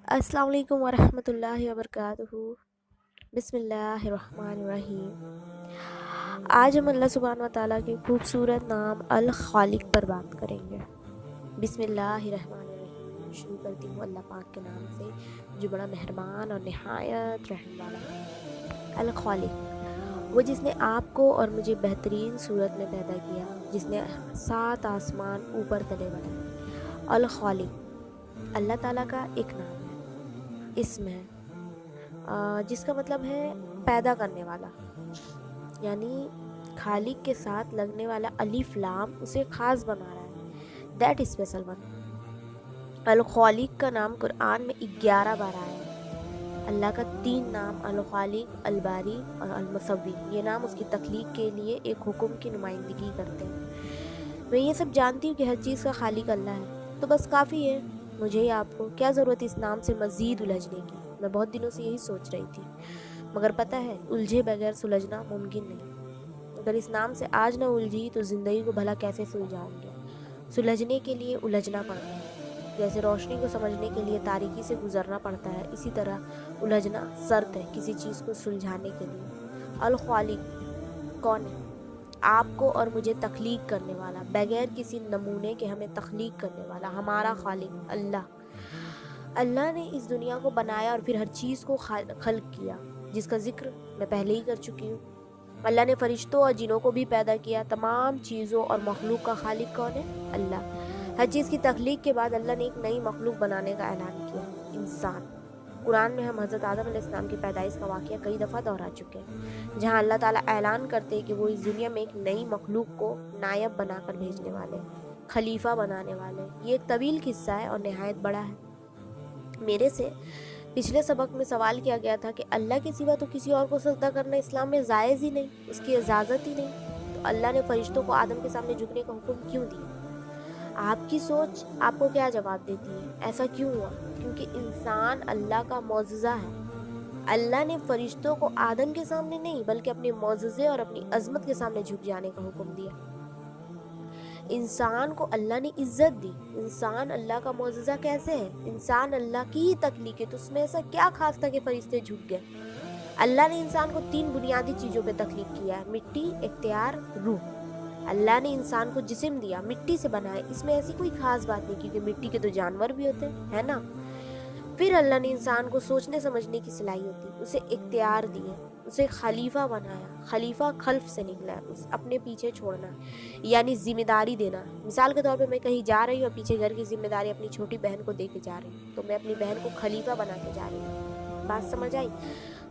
السلام علیکم ورحمۃ اللہ وبرکاتہ۔ بسم اللہ الرحمن الرحیم۔ آج ہم اللہ سبحانہ و تعالیٰ کے خوبصورت نام الخالق پر بات کریں گے۔ بسم اللہ الرحمن الرحیم۔ شروع کرتی ہوں اللہ پاک کے نام سے جو بڑا مہربان اور نہایت رحم والا ہے۔ الخالق، وہ جس نے آپ کو اور مجھے بہترین صورت میں پیدا کیا، جس نے 7 آسمان اوپر تلے بنائے۔ الخالق اللہ تعالیٰ کا ایک نام ہے، اسم ہے، جس کا مطلب ہے پیدا کرنے والا، یعنی خالق کے ساتھ لگنے والا الف لام اسے خاص بنا رہا ہے، دیٹ اسپیشل ون۔ الخالق کا نام قرآن میں 11 بار آیا ہے۔ اللہ کا 3 نام الخالق، الباری اور المصوی، یہ نام اس کی تخلیق کے لیے ایک حکم کی نمائندگی کرتے ہیں۔ میں یہ سب جانتی ہوں کہ ہر چیز کا خالق اللہ ہے، تو بس کافی ہے، مجھے یا آپ کو کیا ضرورت اس نام سے مزید الجھنے کی۔ میں بہت دنوں سے یہی سوچ رہی تھی، مگر پتہ ہے الجھے بغیر سلجھنا ممکن نہیں۔ اگر اس نام سے آج نہ الجھی تو زندگی کو بھلا کیسے سلجھاؤں گے؟ سلجھنے کے لیے الجھنا پڑتا ہے، جیسے روشنی کو سمجھنے کے لیے تاریکی سے گزرنا پڑتا ہے، اسی طرح الجھنا شرط ہے کسی چیز کو سلجھانے کے لیے۔ الخالق کون ہے؟ آپ کو اور مجھے تخلیق کرنے والا، بغیر کسی نمونے کے ہمیں تخلیق کرنے والا، ہمارا خالق اللہ۔ اللہ نے اس دنیا کو بنایا اور پھر ہر چیز کو خلق کیا، جس کا ذکر میں پہلے ہی کر چکی ہوں۔ اللہ نے فرشتوں اور جنوں کو بھی پیدا کیا۔ تمام چیزوں اور مخلوق کا خالق کون ہے؟ اللہ۔ ہر چیز کی تخلیق کے بعد اللہ نے ایک نئی مخلوق بنانے کا اعلان کیا، انسان۔ قرآن میں ہم حضرت آدم علیہ السلام کی پیدائش کا واقعہ کئی دفعہ دہرا چکے ہیں، جہاں اللہ تعالیٰ اعلان کرتے ہیں کہ وہ اس دنیا میں ایک نئی مخلوق کو نائب بنا کر بھیجنے والے، خلیفہ بنانے والے۔ یہ ایک طویل قصہ ہے اور نہایت بڑا ہے۔ میرے سے پچھلے سبق میں سوال کیا گیا تھا کہ اللہ کے سوا تو کسی اور کو سجدہ کرنا اسلام میں جائز ہی نہیں، اس کی اجازت ہی نہیں، تو اللہ نے فرشتوں کو آدم کے سامنے جھکنے کا حکم کیوں دیا؟ آپ کی سوچ آپ کو کیا جواب دیتی ہے؟ ایسا کیوں ہوا؟ کیونکہ انسان اللہ کا معجزہ ہے۔ اللہ نے فرشتوں کو آدم کے سامنے نہیں بلکہ اپنے معجزے اور اپنی عظمت کے سامنے جھک جانے کا حکم دیا۔ انسان کو اللہ نے عزت دی۔ انسان اللہ کا معجزہ کیسے ہے؟ انسان اللہ کی ہی تخلیق ہے، تو اس میں ایسا کیا خاص تھا کہ فرشتے جھک گئے؟ اللہ نے انسان کو 3 بنیادی چیزوں پہ تخلیق کیا ہے، مٹی، اختیار، روح۔ اللہ نے انسان کو جسم دیا، مٹی سے بنایا، اس میں ایسی کوئی خاص بات نہیں، کیونکہ مٹی کے تو جانور بھی ہوتے ہیں، ہے نا؟ پھر اللہ نے انسان کو سوچنے سمجھنے کی صلاحیت دی، اسے اختیار دیے، اسے خلیفہ بنایا۔ خلیفہ خلف سے نکلا ہے، اسے اپنے پیچھے چھوڑنا، یعنی ذمہ داری دینا۔ مثال کے طور پہ میں کہیں جا رہی ہوں اور پیچھے گھر کی ذمہ داری اپنی چھوٹی بہن کو دے کے جا رہی ہوں، تو میں اپنی بہن کو خلیفہ بنا کے جا رہی ہوں۔ بات سمجھ آئی؟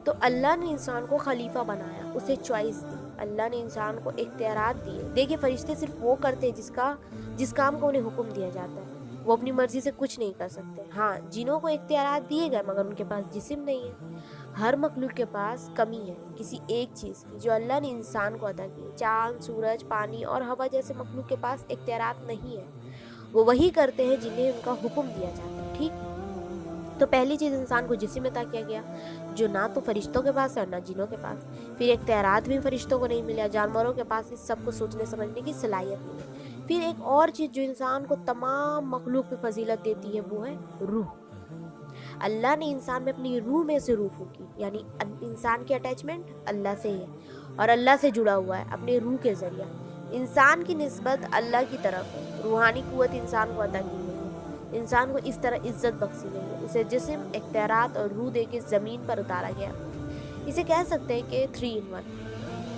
تو اللہ نے انسان کو خلیفہ بنایا، اسے چوائس دی، اللہ نے انسان کو اختیارات دیے۔ دیکھیں فرشتے صرف وہ کرتے ہیں جس کام کو انہیں حکم دیا جاتا ہے، وہ اپنی مرضی سے کچھ نہیں کر سکتے۔ ہاں، جنوں کو اختیارات دیے گئے مگر ان کے پاس جسم نہیں ہے۔ ہر مخلوق کے پاس کمی ہے کسی ایک چیز کی جو اللہ نے انسان کو عطا کی۔ چاند، سورج، پانی اور ہوا جیسے مخلوق کے پاس اختیارات نہیں ہے، وہ وہی کرتے ہیں جنہیں ان کا حکم دیا جاتا ہے، ٹھیک؟ تو پہلی چیز انسان کو جسم عطا کیا گیا، جو نہ تو فرشتوں کے پاس ہے اور نہ جنوں کے پاس۔ پھر اختیارات بھی فرشتوں کو نہیں ملے، جانوروں کے پاس اس سب کو سوچنے سمجھنے کی صلاحیت نہیں ہے۔ پھر ایک اور چیز جو انسان کو تمام مخلوق کی فضیلت دیتی ہے، وہ ہے روح۔ اللہ نے انسان میں اپنی روح میں سے روح پھونکی، یعنی انسان کی اٹیچمنٹ اللہ سے ہے اور اللہ سے جڑا ہوا ہے اپنے روح کے ذریعہ۔ انسان کی نسبت اللہ کی طرف ہے، روحانی قوت انسان کو عطا کی گئی ہے، انسان کو اس طرح عزت بخشی گئی ہے، اسے جسم، اختیارات اور روح دے کے زمین پر اتارا گیا۔ اسے کہہ سکتے ہیں کہ 3 in 1۔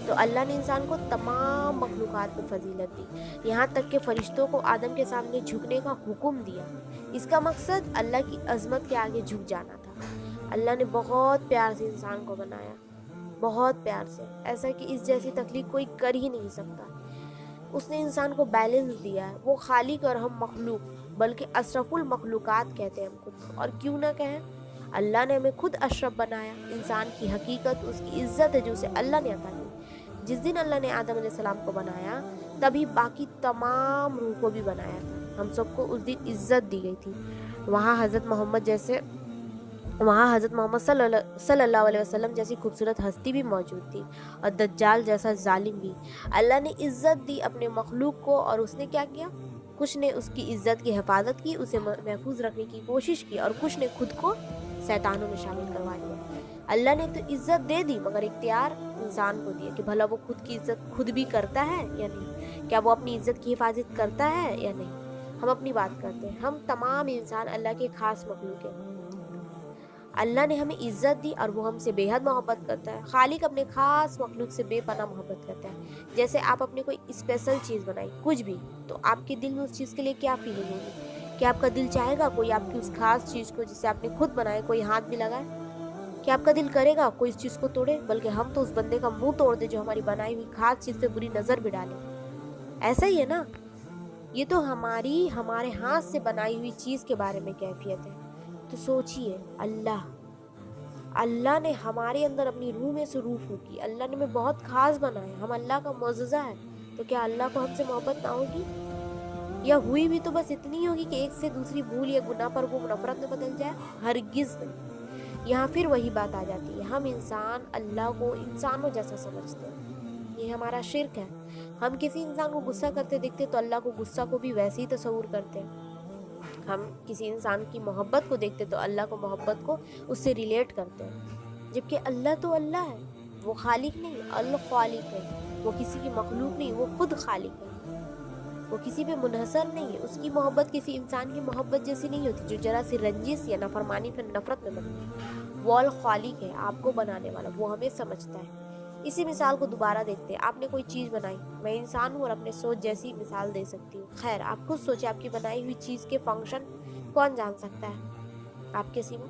تو اللہ نے انسان کو تمام مخلوقات میں فضیلت دی، یہاں تک کہ فرشتوں کو آدم کے سامنے جھکنے کا حکم دیا۔ اس کا مقصد اللہ کی عظمت کے آگے جھک جانا تھا۔ اللہ نے بہت پیار سے انسان کو بنایا، بہت پیار سے، ایسا کہ اس جیسی تخلیق کوئی کر ہی نہیں سکتا۔ اس نے انسان کو بیلنس دیا ہے۔ وہ خالق اور ہم مخلوق، بلکہ اشرف المخلوقات کہتے ہیں ہم خود کو، اور کیوں نہ کہیں، اللہ نے ہمیں خود اشرف بنایا۔ انسان کی حقیقت اس کی عزت ہے جو اسے اللہ نے عطا کی۔ جس دن اللہ نے آدم علیہ السلام کو بنایا، تبھی باقی تمام روح کو بھی بنایا تھا۔ ہم سب کو اس دن عزت دی گئی تھی۔ وہاں حضرت محمد صلی اللہ علیہ وسلم جیسی خوبصورت ہستی بھی موجود تھی، اور دجال جیسا ظالم بھی۔ اللہ نے عزت دی اپنے مخلوق کو، اور اس نے کیا کیا؟ کچھ نے اس کی عزت کی حفاظت کی، اسے محفوظ رکھنے کی کوشش کی، اور کچھ نے خود کو شیطانوں میں شامل کروا لیا۔ اللہ نے تو عزت دے دی مگر اختیار انسان کو دیا کہ بھلا وہ خود کی عزت خود بھی کرتا ہے یا نہیں، کیا وہ اپنی عزت کی حفاظت کرتا ہے یا نہیں۔ ہم اپنی بات کرتے ہیں، ہم تمام انسان اللہ کے خاص مخلوق ہیں۔ اللہ نے ہمیں عزت دی اور وہ ہم سے بے حد محبت کرتا ہے۔ خالق اپنے خاص مخلوق سے بے پناہ محبت کرتا ہے۔ جیسے آپ اپنے کوئی اسپیشل چیز بنائی، کچھ بھی، تو آپ کے دل میں اس چیز کے لیے کیا فیلنگ ہوگی؟ کیا آپ کا دل چاہے گا کوئی آپ کی اس خاص چیز کو جسے آپ نے خود بنایا کوئی ہاتھ بھی لگائے؟ کیا آپ کا دل کرے گا کوئی اس چیز کو توڑے؟ بلکہ ہم تو اس بندے کا منہ توڑ دے جو ہماری بنائی ہوئی خاص چیز پہ بری نظر بھی ڈالے۔ ایسا ہی ہے نا، یہ تو ہمارے ہاتھ سے بنائی ہوئی چیز کے بارے میں کیفیت ہے۔ تو سوچئے، اللہ نے ہمارے اندر اپنی روح میں سے روح پھونکی، اللہ نے ہمیں بہت خاص بنایا، ہم اللہ کا معجزہ ہے، تو کیا اللہ کو ہم سے محبت نہ ہوگی؟ یا ہوئی بھی تو بس اتنی ہوگی کہ ایک سے دوسری بھول یا گناہ پر وہ نفرت میں بدل جائے؟ ہرگز نہیں۔ یہاں پھر وہی بات آ جاتی ہے، ہم انسان اللہ کو انسانوں جیسا سمجھتے ہیں، یہ ہمارا شرک ہے۔ ہم کسی انسان کو غصہ کرتے دیکھتے تو اللہ کو غصہ کو بھی ویسے ہی تصور کرتے ہیں۔ ہم کسی انسان کی محبت کو دیکھتے تو اللہ کو محبت کو اس سے ریلیٹ کرتے ہیں، جبکہ اللہ تو اللہ ہے، وہ خالق نہیں، الخالق ہے، وہ کسی کی مخلوق نہیں، وہ خود خالق ہے، وہ کسی پہ منحصر نہیں ہے۔ اس کی محبت کسی انسان کی محبت جیسی نہیں ہوتی جو ذرا سی رنجش یا نافرمانی پھر نفرت میں بدلتی ہے۔ وہ الخالق ہے، آپ کو بنانے والا، وہ ہمیں سمجھتا ہے۔ اسی مثال کو دوبارہ دیکھتے ہیں، آپ نے کوئی چیز بنائی، میں انسان ہوں اور اپنے سوچ جیسی مثال دے سکتی ہوں۔ خیر، آپ خود سوچیں، آپ کی بنائی ہوئی چیز کے فنکشن کون جان سکتا ہے؟ آپ کے سوا،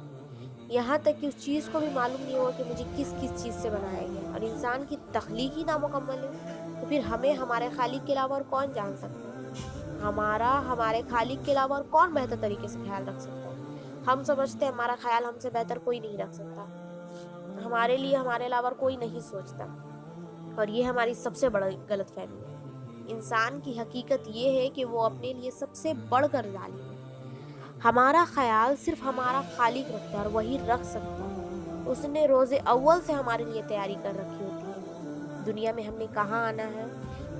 یہاں تک کہ اس چیز کو بھی معلوم نہیں ہوگا کہ مجھے کس چیز سے بنایا گیا، اور انسان کی تخلیق ہی نامکمل ہے، تو پھر ہمیں ہمارے خالق کے علاوہ اور کون جان سکتا ہے؟ ہمارے خالق کے علاوہ اور کون بہتر طریقے سے خیال رکھ سکتا ہے؟ ہم سمجھتے ہیں ہمارا خیال ہم سے بہتر کوئی نہیں رکھ سکتا، ہمارے لیے ہمارے علاوہ کوئی نہیں سوچتا، اور یہ ہماری سب سے بڑی غلط فہمی ہے۔ انسان کی حقیقت یہ ہے کہ وہ اپنے لیے سب سے بڑھ کر ظالم ہے۔ ہمارا خیال صرف ہمارا خالق رکھتا ہے اور وہی رکھ سکتا ہے۔ اس نے روز اول سے ہمارے لیے تیاری کر رکھی ہوتی ہے۔ دنیا میں ہم نے کہاں آنا ہے،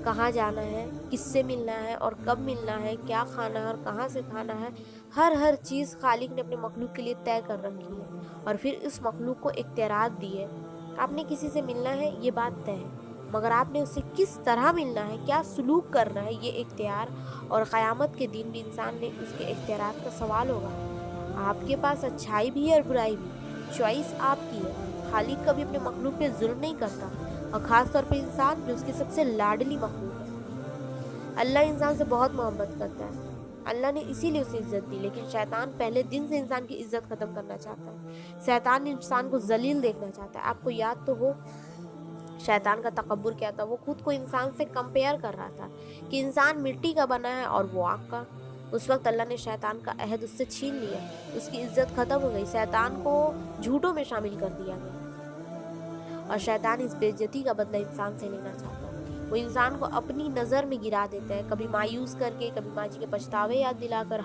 کہاں جانا ہے، کس سے ملنا ہے اور کب ملنا ہے، کیا کھانا ہے اور کہاں سے کھانا ہے، ہر چیز خالق نے اپنے مخلوق کے لیے طے کر رکھی ہے، اور پھر اس مخلوق کو اختیارات دی ہے۔ آپ نے کسی سے ملنا ہے، یہ بات طے ہے، مگر آپ نے اس سے کس طرح ملنا ہے، کیا سلوک کرنا ہے، یہ اختیار، اور قیامت کے دن بھی انسان نے اس کے اختیارات کا سوال ہوگا۔ آپ کے پاس اچھائی بھی ہے اور برائی بھی، چوائس آپ کی ہے۔ خالق کبھی اپنے مخلوق پہ ظلم نہیں کرتا، اور خاص طور پہ انسان جو اس کی سب سے لاڈلی مخلوق ہے۔ اللہ انسان سے بہت محبت کرتا ہے، اللہ نے اسی لیے اسے عزت دی، لیکن شیطان پہلے دن سے انسان کی عزت ختم کرنا چاہتا ہے۔ شیطان انسان کو ذلیل دیکھنا چاہتا ہے۔ آپ کو یاد تو ہو شیطان کا تکبر کیا تھا، وہ خود کو انسان سے کمپیئر کر رہا تھا کہ انسان مٹی کا بنا ہے اور وہ آگ کا۔ اس وقت اللہ نے شیطان کا عہد اس سے چھین لیا، اس کی عزت ختم ہو گئی، شیطان کو جھوٹوں میں شامل کر دیا گیا، اور شیطان اس بے عزتی کا بدلہ انسان سے لینا چاہتا ہے۔ وہ انسان کو اپنی نظر میں گرا دیتا ہے، کبھی مایوس کر کے، کبھی ماضی کے پچھتاوے یاد دلا کر۔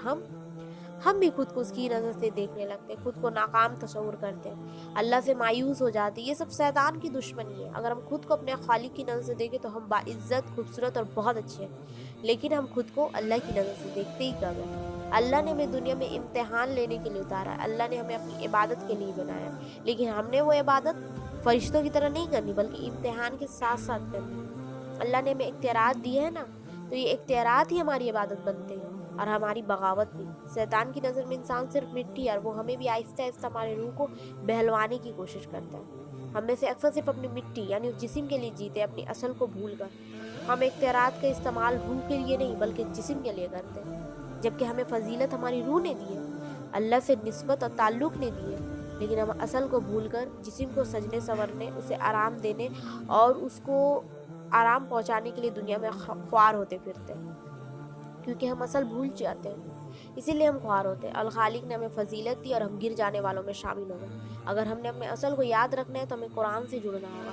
ہم بھی خود کو اس کی نظر سے دیکھنے لگتے ہیں، خود کو ناکام تصور کرتے ہیں، اللہ سے مایوس ہو جاتے ہیں۔ یہ سب شیطان کی دشمنی ہے۔ اگر ہم خود کو اپنے خالق کی نظر سے دیکھیں تو ہم باعزت، خوبصورت اور بہت اچھے ہیں، لیکن ہم خود کو اللہ کی نظر سے دیکھتے ہی کب ہیں۔ اللہ نے ہمیں دنیا میں امتحان لینے کے لیے اتارا ہے، اللہ نے ہمیں اپنی عبادت کے لیے بنایا ہے، لیکن ہم نے وہ عبادت فرشتوں کی طرح نہیں کرنی، بلکہ امتحان کے ساتھ ساتھ کرنی۔ اللہ نے ہمیں اختیارات دیے ہیں نا، تو یہ اختیارات ہی ہماری عبادت بنتے ہیں، اور ہماری بغاوت بھی۔ شیطان کی نظر میں انسان صرف مٹی، اور وہ ہمیں بھی آہستہ آہستہ ہمارے روح کو بہلوانے کی کوشش کرتا ہے۔ ہم میں سے اکثر صرف اپنی مٹی یعنی اس جسم کے لیے جیتے، اپنی اصل کو بھول کر۔ ہم اختیارات کا استعمال روح کے لیے نہیں بلکہ جسم کے لیے کرتے ہیں، جبکہ ہمیں فضیلت ہماری روح نے دی ہے، اللہ سے نسبت اور تعلق نے دی ہے، لیکن ہم اصل کو بھول کر جسم کو سجنے سنورنے، اسے آرام دینے اور اس کو آرام پہنچانے کے لیے دنیا میں خوار ہوتے پھرتے ہیں، کیونکہ ہم اصل بھول جاتے ہیں، اسی لیے ہم خوار ہوتے ہیں۔ الخالق نے ہمیں فضیلت دی اور ہم گر جانے والوں میں شامل ہو گئے۔ اگر ہم نے اپنے اصل کو یاد رکھنا ہے تو ہمیں قرآن سے جڑنا ہوگا،